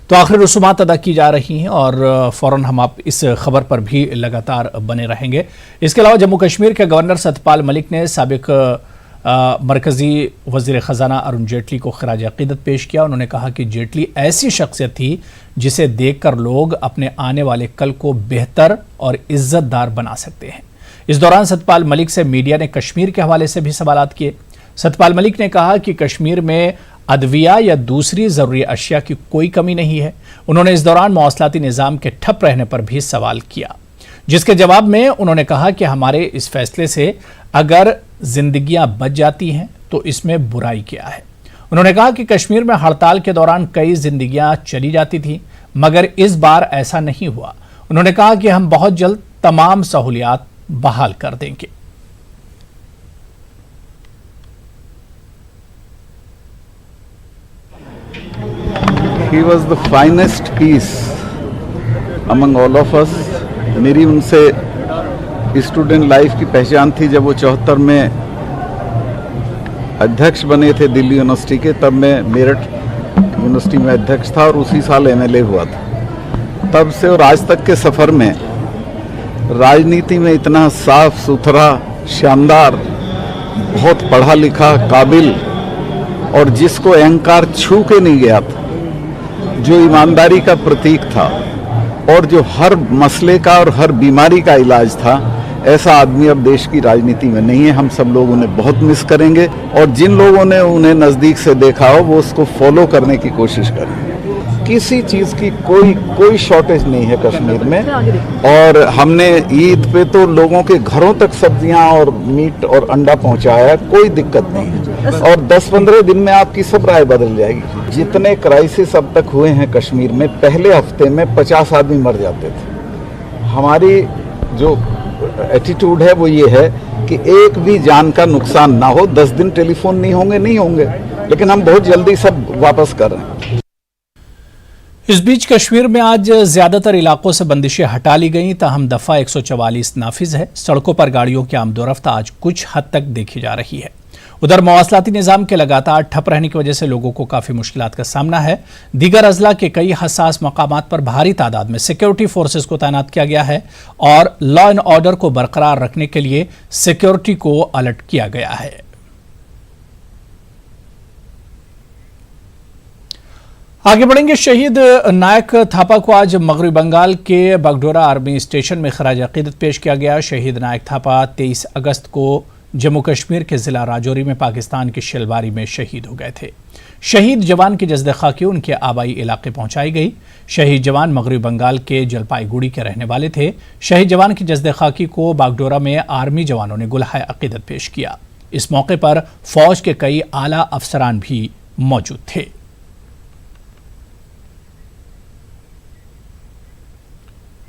तो आखिरी रसूमात अदा की जा रही हैं और फ़ौरन हम आप इस खबर पर भी लगातार बने रहेंगे। इसके अलावा जम्मू कश्मीर के गवर्नर सत्यपाल मलिक ने साबिक मरकज़ी वज़ीर ख़जाना अरुण जेटली को ख़िराज अक़ीदत पेश किया। उन्होंने कहा कि जेटली ऐसी शख्सियत थी जिसे देखकर लोग अपने आने वाले कल को बेहतर और इज़्ज़तदार बना सकते हैं। इस दौरान सत्यपाल मलिक से मीडिया ने कश्मीर के हवाले से भी सवालात किए। सत्यपाल मलिक ने कहा कि कश्मीर में अदविया या दूसरी ज़रूरी अशिया की कोई कमी नहीं है। उन्होंने इस दौरान मौसलाती निज़ाम के ठप रहने पर भी सवाल किया, जिसके जवाब में उन्होंने कहा कि हमारे इस फैसले से अगर जिंदगियां बच जाती हैं तो इसमें बुराई क्या है। उन्होंने कहा कि कश्मीर में हड़ताल के दौरान कई जिंदगियां चली जाती थी, मगर इस बार ऐसा नहीं हुआ। उन्होंने कहा कि हम बहुत जल्द तमाम सहूलियात बहाल कर देंगे। He was the finest piece among all of us. मेरी उनसे स्टूडेंट लाइफ की पहचान थी जब वो 74 में अध्यक्ष बने थे दिल्ली यूनिवर्सिटी के। तब मैं मेरठ यूनिवर्सिटी में अध्यक्ष था और उसी साल एमएलए हुआ था। तब से और आज तक के सफ़र में राजनीति में इतना साफ सुथरा, शानदार, बहुत पढ़ा लिखा, काबिल और जिसको अहंकार छू के नहीं गया था, जो ईमानदारी का प्रतीक था और जो हर मसले का और हर बीमारी का इलाज था, ऐसा आदमी अब देश की राजनीति में नहीं है। हम सब लोग उन्हें बहुत मिस करेंगे और जिन लोगों ने उन्हें नज़दीक से देखा हो वो उसको फॉलो करने की कोशिश करें। किसी चीज़ की कोई शॉर्टेज नहीं है कश्मीर में। और हमने ईद पे तो लोगों के घरों तक सब्जियां और मीट और अंडा पहुंचाया, कोई दिक्कत नहीं है। और 10-15 दिन में आपकी सब राय बदल जाएगी। जितने क्राइसिस अब तक हुए हैं कश्मीर में, पहले हफ्ते में 50 आदमी मर जाते थे। हमारी जो एटीट्यूड है वो ये है कि एक भी जान का नुकसान ना हो। 10 दिन टेलीफोन नहीं होंगे, लेकिन हम बहुत जल्दी सब वापस कर रहे हैं। इस बीच कश्मीर में आज ज्यादातर इलाकों से बंदिशें हटा ली गईं, ताहम दफा 144 नाफिज है। सड़कों पर गाड़ियों की आमदोरफ्त आज कुछ हद तक देखी जा रही है। उधर मवासलाती निज़ाम के लगातार ठप रहने की वजह से लोगों को काफ़ी मुश्किलात का सामना है। दीगर अजला के कई हसास मकामात पर भारी तादाद में सिक्योरिटी फोर्सेस को तैनात किया गया है और लॉ एंड ऑर्डर को बरकरार रखने के लिए सिक्योरिटी को अलर्ट किया गया है। आगे बढ़ेंगे। शहीद नायक थापा को आज मगरबी बंगाल के बागडोरा आर्मी स्टेशन में ख़िराज अक़ीदत पेश किया गया। शहीद नायक थापा 23 अगस्त को जम्मू कश्मीर के ज़िला राजौरी में पाकिस्तान की शिलवारी में शहीद हो गए थे। शहीद जवान की जज़्द खाकी उनके आबाई इलाके पहुंचाई गई। शहीद जवान मगरबी बंगाल के जलपाईगुड़ी के रहने वाले थे। शहीद जवान की जज़्द खाकी को बागडोरा में आर्मी जवानों ने गुलहाए अक़ीदत पेश किया। इस मौके पर फौज के कई आला अफसरान भी मौजूद थे।